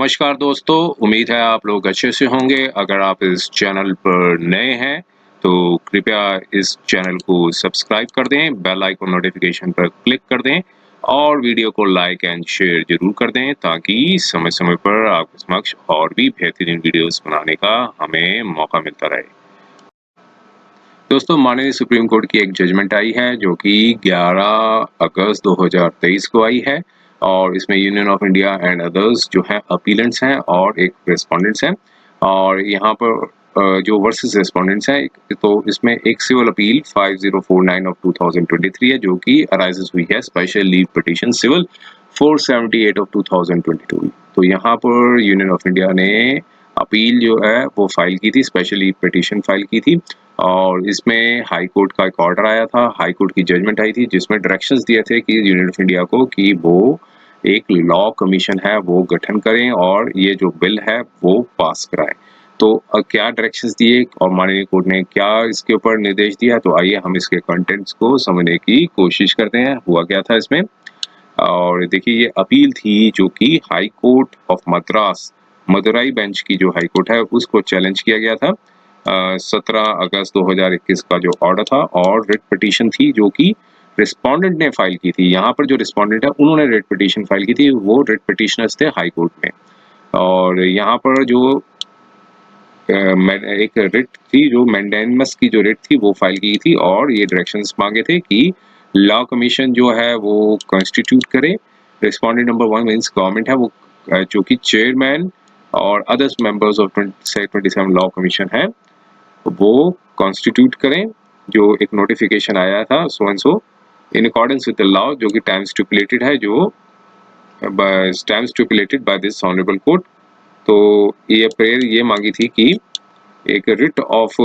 नमस्कार दोस्तों, उम्मीद है आप लोग अच्छे से होंगे। अगर आप इस चैनल पर नए हैं तो कृपया इस चैनल को सब्सक्राइब कर दें, बेल आइकन नोटिफिकेशन पर क्लिक कर दें और वीडियो को लाइक एंड शेयर जरूर कर दें ताकि समय-समय पर आपके समक्ष और भी बेहतरीन वीडियोस बनाने का हमें मौका मिलता रहे। दोस्तों, माननीय सुप्रीम कोर्ट की एक जजमेंट आई है जो कि 11 अगस्त 2023 को आई है और इसमें union of India and others जो है अपीलेंट्स हैं और एक रेस्पोंडेंट्स हैं। और यहाँ पर जो वर्सेस रेस्पोंडेंट्स हैं, तो इसमें एक सिविल अपील 5049 ऑफ 2023 है जो कि अराइजेस हुई है special leave petition civil 478 of 2022। तो यहाँ पर यूनियन ऑफ इंडिया ने अपील जो है वो फाइल की थी, स्पेशल लीव पिटीशन फाइल की थी और इसमें हाई कोर्ट का एक ऑर्डर आया था, हाई कोर्ट की जजमेंट आई थी जिसमें डायरेक्शंस दिए थे कि यूनियन ऑफ इंडिया को कि वो एक लॉ कमीशन है वो गठन करें और ये जो बिल है वो पास कराएं। तो क्या डायरेक्शंस दिए और माननीय कोर्ट ने क्या इसके ऊपर निर्देश दिया, तो आइए हम इसके कंटेंट्स को समझने की कोशिश करते हैं। हुआ क्या था इसमें, और देखिए ये अपील थी जो कि high court of Madras Madurai bench की जो हाई कोर्ट है उसको चैलेंज किया गया था 17 अगस्त 2021 का जो ऑर्डर था। और रिट पिटीशन थी जो कि रिस्पोंडेंट ने फाइल की थी। यहाँ पर जो रिस्पोंडेंट है उन्होंने रिट पिटीशन फाइल की थी, वो रिट पिटिशनर्स थे हाई कोर्ट में। और यहाँ पर जो एक रिट थी, जो मैंडेनमस की जो रिट थी वो फाइल की थी और ये डायरेक्शंस मांगे थे कि लॉ कमीशन जो है वो कॉन्स्टिट्यूट करे। रिस्पोंडेंट नंबर 1 मींस गवर्नमेंट है, वो जो कि चेयरमैन और others members of 27 law commission है वो कॉन्स्टिट्यूट करें। जो एक नोटिफिकेशन आया था so and so in accordance with the law, जो कि टाइम स्टिपुलेटेड है, जो time stipulated by this honourable court. तो ये प्रेयर ये मांगी थी कि एक रिट ऑफ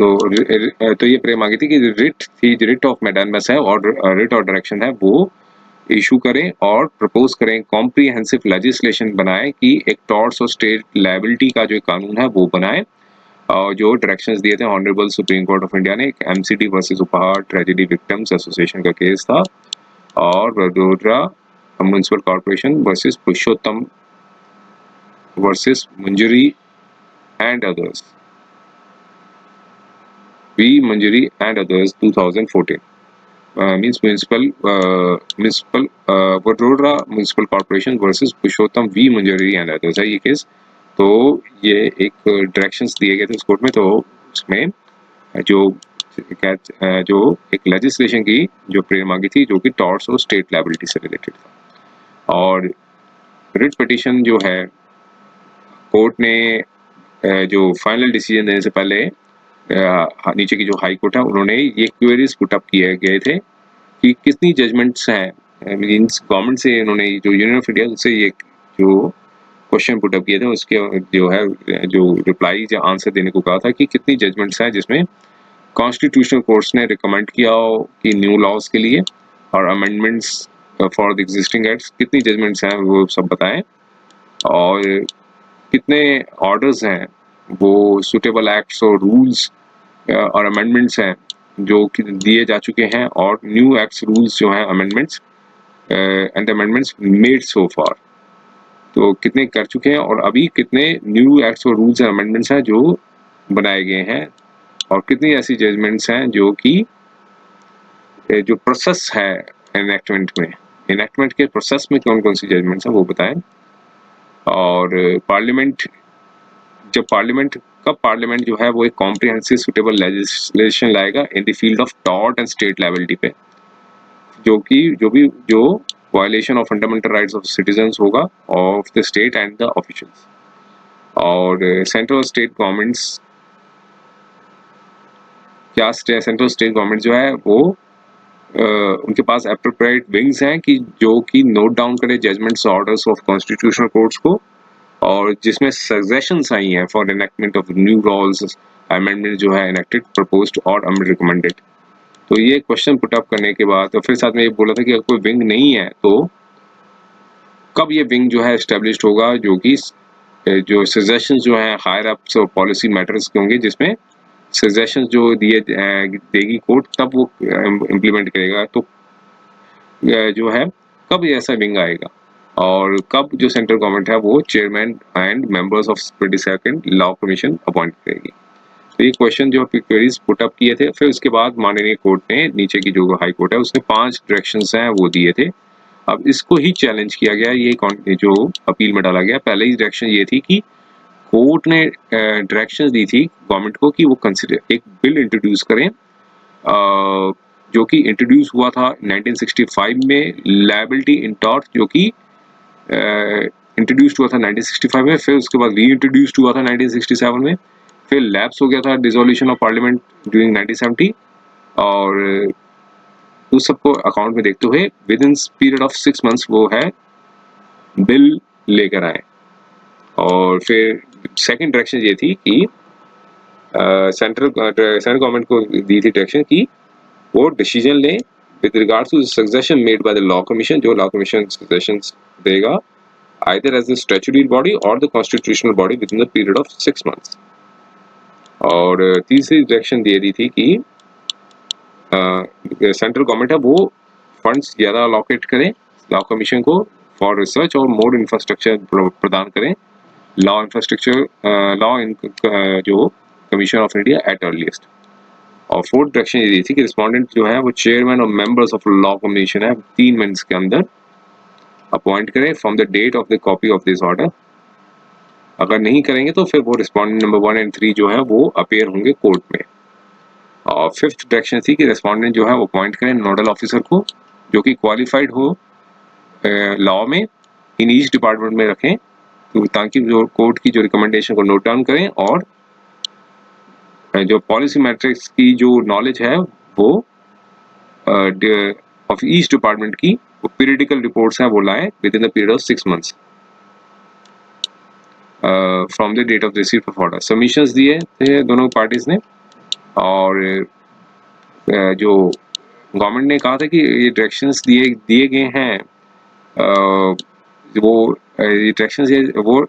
तो ये प्रेयर मांगी थी कि रिट ऑफ मैंडेनमस है और रिट और डायरेक्शन है वो इशू करें और प्रपोज करें, कॉम्प्रिहेंसिव लेजिस्लेशन बनाए कि एक टॉर्ट्स और स्टेट लायबिलिटी का जो कानून है वो बनाए। और जो डायरेक्शंस दिए थे honourable supreme court of India ने, एक MCD versus Uphaar tragedy victims association का केस था और Vadodara municipal corporation versus Purushottam versus Manjari and others Manjari and others 2014 means municipal Vadodara municipal corporation versus Purushottam V Manjari and others है ये केस। तो ये एक डायरेक्शंस दिए गए थे उस कोर्ट में। तो उसमें जो एक लेजिस्लेशन की जो प्रेयर मांगी थी जो कि टॉर्ट्स और स्टेट लायबिलिटी से रिलेटेड था। और रिट पिटीशन जो है कोर्ट ने जो फाइनल डिसीजन देने से पहले नीचे की जो हाई कोर्ट है उन्होंने ये क्वेरीज पुट अप किए गए थे कि कितनी जजमेंट्स हैं। मींस गवर्नमेंट से इन्होंने जो यूनियन ऑफ इंडिया से ये जो क्वेश्चन पुट अप किए थे उसके जो है जो रिप्लाई या आंसर देने को कहा था कि कितनी जजमेंट्स हैं जिसमें कॉन्स्टिट्यूशनल कोर्ट्स ने रिकमेंड किया हो कि न्यू लॉज के लिए और amendments for the existing acts कितनी जजमेंट्स हैं वो सब बताएं। और कितने ऑर्डर्स हैं वो सुटेबल एक्ट्स और रूल्स और अमेंडमेंट्स हैं जो कि दिए जा चुके हैं और न्यू एक्ट्स रूल्स जो हैं amendments and amendments made so far, तो कितने कर चुके हैं और अभी कितने न्यू एक्ट्स और रूल्स एंड अमेंडमेंट्स हैं जो बनाए गए हैं और कितनी ऐसी जजमेंट्स हैं जो कि जो प्रोसेस है इनेक्टमेंट के प्रोसेस में कौन कौन सी जजमेंट्स हैं वो बताएं। और पार्लियामेंट जो है वो एक कॉम्प्रिहेंसिव सुटेबल लेजिस्लेशन लाएगा in the field of tort and state liability पे, जो violation of fundamental rights of citizens होगा of the state and the officials. और central state governments central state government जो है वो उनके पास एप्रोप्रिएट विंग्स हैं कि जो कि नोट डाउन करे judgments orders of constitutional courts को और जिसमें सजेशंस आई हैं for enactment of new laws amendment जो है एनेक्टेड प्रपोज्ड और रिकमेंडेड। तो ये क्वेश्चन पुट अप करने के बाद तो फिर साथ में ये बोला था कि अगर कोई विंग नहीं है तो कब ये विंग जो है एस्टेब्लिश्ड होगा, जो कि जो सजेशंस जो है हायर अप्स और पॉलिसी मैटर्स के होंगे जिसमें सजेशंस जो देगी कोर्ट तब वो इम्प्लीमेंट करेगा। तो जो है कब ऐसा विंग आएगा और कब जो सेंट्रल गवर्नमेंट है वो chairman and members of 22nd law commission appoint करेगी। तो ये क्वेश्चन जो क्वेरीज पुट अप किए थे, फिर उसके बाद माननीय कोर्ट ने, नीचे की जो हाई कोर्ट है, उसने 5 डायरेक्शंस हैं वो दिए थे। अब इसको ही चैलेंज किया गया, ये जो अपील में डाला गया। पहले ही डायरेक्शन ये थी कि कोर्ट ने डायरेक्शंस दी थी गवर्नमेंट को कि वो कंसिडर एक बिल इंट्रोड्यूस करें जो कि इंट्रोड्यूस हुआ था 1965 में, लायबिलिटी इन टॉर्ट, जो कि इंट्रोड्यूस्ड हुआ था 1965 में, फिर उसके बाद री इंट्रोड्यूस्ड हुआ था 1967 में, फिर लैप्स हो गया था डिसोल्यूशन ऑफ पार्लियामेंट ड्यूरिंग 1970, और उस सबको अकाउंट में देखते हुए with in period of 6 months वो है बिल लेकर आए। और फिर सेकंड डायरेक्शन ये थी कि सेंट्रल गवर्नमेंट को दी थी डायरेक्शन कि वो डिसीजन लें with regards to suggestion made by the law commission, जो लॉ कमीशन सजेशंस देगा either as the statutory body or the constitutional body within the period of 6 months। और तीसरी डायरेक्शन दे दी थी कि सेंट्रल गवर्नमेंट है वो फंड्स ज़्यादा अलोकेट करें लॉ कमीशन को फॉर रिसर्च और मोर इंफ्रास्ट्रक्चर प्रदान करें लॉ इंफ्रास्ट्रक्चर लॉ जो commission of India at earliest. और फोर्थ डायरेक्शन ये दी थी कि रिस्पोंडेंट जो है वो चेयरमैन और मेंबर्स ऑफ लॉ कमीशन है 3 महीने के अंदर अपॉइंट करें from the date of the copy of this order. अगर नहीं करेंगे तो फिर वो रिस्पोंडेंट नंबर 1 एंड 3 जो है वो अपीयर होंगे कोर्ट में। और फिफ्थ डायरेक्शन थी कि रिस्पोंडेंट जो है वो अपॉइंट करें नोडल ऑफिसर को जो कि क्वालिफाइड हो लॉ में इन ईच डिपार्टमेंट में रखें, तो ताकि जो कोर्ट की जो रिकमेंडेशन को नोट डाउन करें और जो पॉलिसी मैट्रिक्स की जो नॉलेज है वो ऑफ ईच डिपार्टमेंट की पीरियडिकल रिपोर्ट्स हैं वो लाएं within the period of 6 months from the date of receipt of order. Submissions दिए थे दोनों पार्टीज ने, और जो गवर्नमेंट ने कहा था कि ये डायरेक्शंस दिए गए हैं, वो डायरेक्शंस वो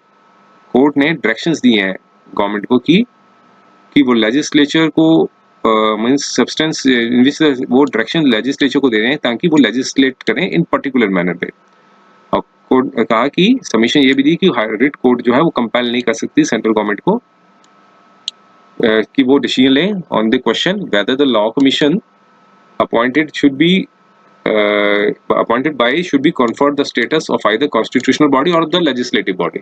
कोर्ट ने डायरेक्शंस दिए हैं गवर्नमेंट को कि वो लेजिस्लेचर को मींस सब्सटेंस वो डायरेक्शन लेजिस्लेचर को दे रहे हैं ताकि वो लेजिस्लेट करें इन पर्टिकुलर मैनर पे। और कोर्ट ने कहा कि सबमिशन ये भी दी कि रिट कोर्ट जो है वो कंपेल नहीं कर सकती सेंट्रल गवर्नमेंट को कि वो डिसीजन लें on the question whether the law commission appointed by should be conferred the status of either constitutional body or the legislative body।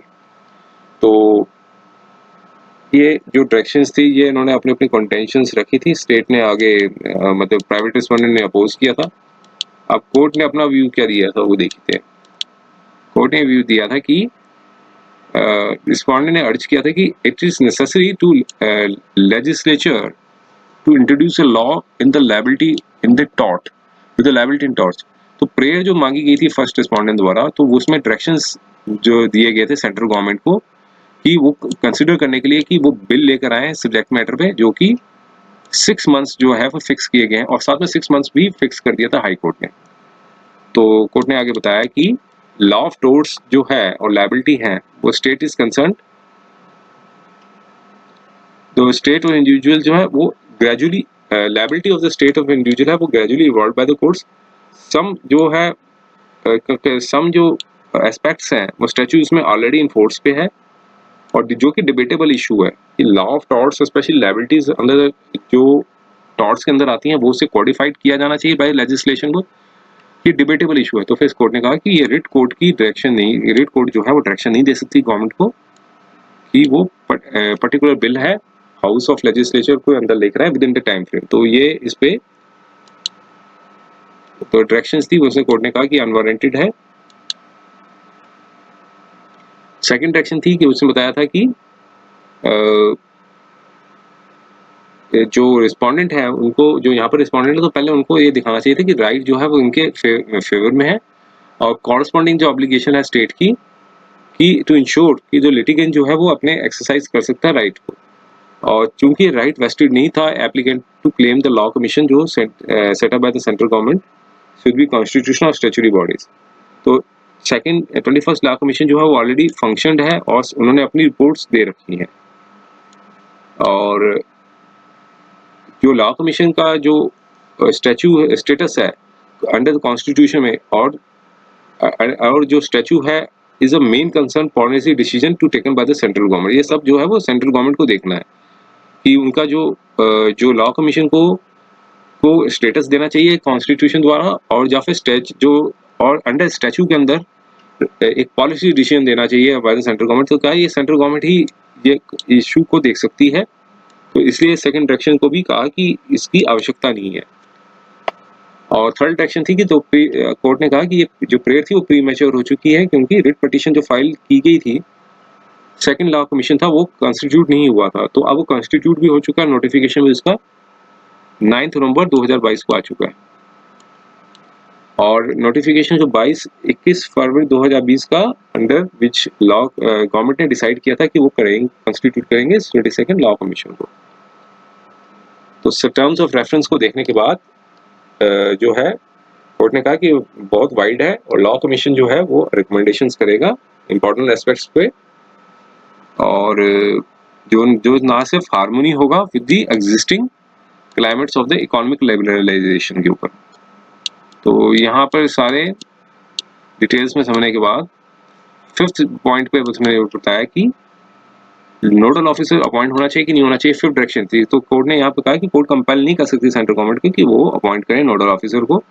तो ये जो डायरेक्शंस थी ये इन्होंने अपनी अपनी कंटेंशंस रखी थी, स्टेट ने आगे मतलब प्राइवेट रिस्पोंडेंट ने अपोज किया था। अब कोर्ट ने अपना व्यू क्या दिया था वो देखते हैं। कोर्ट ने व्यू दिया था कि रिस्पोंडेंट ने अर्ज किया था कि it is necessary to legislature to introduce a law in the liability in the tort with the liability in tort. तो प्रेयर जो मांगी गई थी फर्स्ट रिस्पोंडेंट द्वारा, तो उसमें डायरेक्शंस जो दिए गए थे सेंट्रल गवर्नमेंट को कि वो कंसिडर करने के लिए कि वो बिल लेकर आए सब्जेक्ट मैटर पे, जो कि 6 मंथ्स जो है वो फिक्स किए गए हैं, और साथ में 6 मंथ्स भी फिक्स कर दिया था हाई कोर्ट ने। तो कोर्ट ने आगे बताया कि लॉ ऑफ टोर्ट्स जो है और लायबिलिटी है वो स्टेट इज कंसर्न, तो स्टेट और इंडिविजुअल जो है वो gradually liability of the state of individual है वो gradually evolve by the courts. Some जो है सम जो एस्पेक्ट्स हैं वो स्टैट्यूट्स में ऑलरेडी इन्फोर्स पे है, और जो कि डिबेटेबल इशू है कि law of torts specially liabilities अंदर जो टॉर्ट्स के अंदर आती हैं वो उसे कोडिफाइड किया जाना चाहिए बाय लेजिस्लेशन को, ये डिबेटेबल इशू है। तो फिर कोर्ट ने कहा कि ये रिट कोर्ट की डायरेक्शन नहीं, रिट कोर्ट जो है वो डायरेक्शन नहीं दे सकती गवर्नमेंट को कि वो पर्टिकुलर बिल है हाउस ऑफ लेजिस्लेचर को अंदर लेकर आए with in the time frame. तो ये इस पे तो डायरेक्शंस थी उसने कोर्ट ने कहा कि अनवारंटेड है। सेकंड डायरेक्शन थी कि उसने बताया था कि जो रिस्पोंडेंट है उनको, जो यहाँ पर रिस्पोंडेंट है, तो पहले उनको ये दिखाना चाहिए था कि राइट जो है वो उनके फेवर में है, और कॉरस्पॉन्डिंग जो ऑब्लिगेशन है स्टेट की कि टू इंश्योर कि जो लिटिगेंट जो है वो अपने एक्सरसाइज कर सकता है राइट को। और चूंकि राइट वेस्टेड नहीं था applicant to claim the law commission जो set up by the central government should be constitutional और स्टैट्यूटरी बॉडीज। तो सेकंड 21st लॉ कमीशन जो है वो ऑलरेडी फंक्शनड है और उन्होंने अपनी रिपोर्ट्स दे रखी हैं। और जो लॉ कमीशन का जो स्टेटस है अंडर द कॉन्स्टिट्यूशन में, और जो स्टैचू है is a main concern policy decision to taken by the central government. ये सब जो है वो सेंट्रल गवर्नमेंट को देखना है कि उनका जो लॉ कमीशन को स्टेटस देना चाहिए कॉन्स्टिट्यूशन द्वारा, और या फिर और अंडर स्टैचू के अंदर एक पॉलिसी डिसीजन देना चाहिए बाय द सेंट्रल गवर्नमेंट। तो क्या ये सेंट्रल गवर्नमेंट ही ये इशू को देख सकती है, तो इसलिए सेकंड डायरेक्शन को भी कहा कि इसकी आवश्यकता नहीं है। और थर्ड डायरेक्शन थी कि जो कोर्ट ने कहा कि ये जो प्रेयर थी वो प्री मैच्योर हो चुकी है, क्योंकि रिट पिटीशन जो फाइल की गई थी सेकंड लॉ कमीशन था वो कॉन्स्टिट्यूट नहीं हुआ था, तो अब वो कॉन्स्टिट्यूट भी हो चुका है। नोटिफिकेशन भी उसका 9 नवंबर 2022 को आ चुका है, और नोटिफिकेशन जो 21 फरवरी 2020 का अंडर विच लॉ गवर्नमेंट ने डिसाइड किया था कि वो करेंगे, कॉन्स्टिट्यूट करेंगे 22nd लॉ कमीशन को। तो टर्म्स ऑफ रेफरेंस को देखने के बाद जो है कोर्ट ने कहा कि बहुत वाइड है, और लॉ कमीशन जो है वो रिकमेंडेशंस करेगा इंपॉर्टेंट एस्पेक्ट्स पे, और जो जो ना सिर्फ हार्मोनी होगा with the existing climates of the economic liberalisation के ऊपर। तो यहाँ पर सारे डिटेल्स में समझने के बाद फिफ्थ पॉइंट पे उसने बताया कि नोडल ऑफिसर अपॉइंट होना चाहिए कि नहीं होना चाहिए। फिफ्थ डायरेक्शन थी, तो कोर्ट ने यहाँ पे कहा कि कोर्ट कंपेल नहीं कर सकती सेंट्रल गवर्नमेंट को कि वो अपॉइंट करें नोडल ऑफिसर को।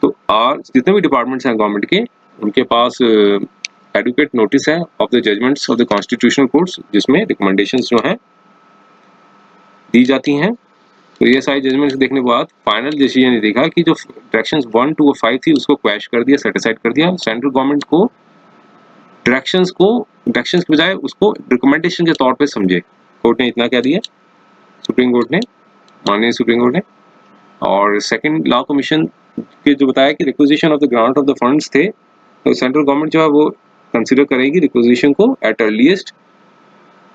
तो और जितने भी डिपार्टमेंट्स हैं गवर्नमेंट के, उनके पास एडुकेट नोटिस है of the judgements of the constitutional courts, जिसमें रिकमेंडेशंस जो हैं दी जाती हैं। तो ये सारी जजमेंट्स देखने के बाद फाइनल डिसीजन ये देखा कि जो डायरेक्शंस 1, 2 और 5 थी उसको क्वैश कर दिया, सेटिसाइड कर दिया। सेंट्रल गवर्नमेंट को डायरेक्शंस के बजाय उसको रिकमेंडेशन के तौर पे समझे। कोर्ट ने इतना कह दिया, सुप्रीम कोर्ट ने, माननीय सुप्रीम कोर्ट ने। और सेकंड लॉ कमीशन के जो बताया कि requisition of the grant of the funds थे, तो सेंट्रल गवर्नमेंट जो है वो कंसिडर करेगी रिक्विजिशन को एट अर्लीस्ट,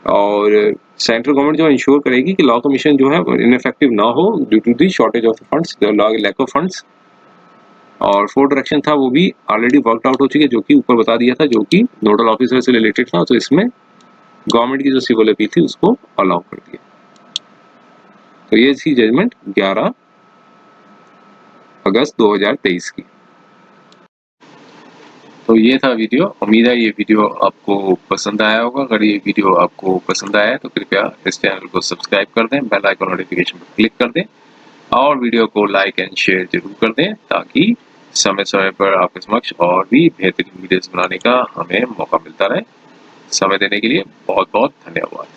और सेंट्रल गवर्नमेंट जो इंश्योर करेगी कि लॉ कमीशन जो है इनइफेक्टिव ना हो due to the shortage of funds, lack of funds. और फोर्थ डायरेक्शन था वो भी ऑलरेडी वर्कड आउट हो चुकी है, जो कि ऊपर बता दिया था, जो कि नोडल ऑफिसर से रिलेटेड था। तो इसमें गवर्नमेंट की जो सिविल अपील थी उसको अलाउ कर दिया। तो ये थी जजमेंट 11 अगस्त 2023 की। तो ये था वीडियो। उम्मीद है ये वीडियो आपको पसंद आया होगा। अगर ये वीडियो आपको पसंद आया है तो कृपया इस चैनल को सब्सक्राइब कर दें, बेल आइकन नोटिफिकेशन पर क्लिक कर दें, और वीडियो को लाइक एंड शेयर जरूर कर दें, ताकि समय समय पर आपके समक्ष और भी बेहतरीन वीडियोस बनाने का हमें मौका मिलता रहे। समय देने के लिए बहुत बहुत धन्यवाद।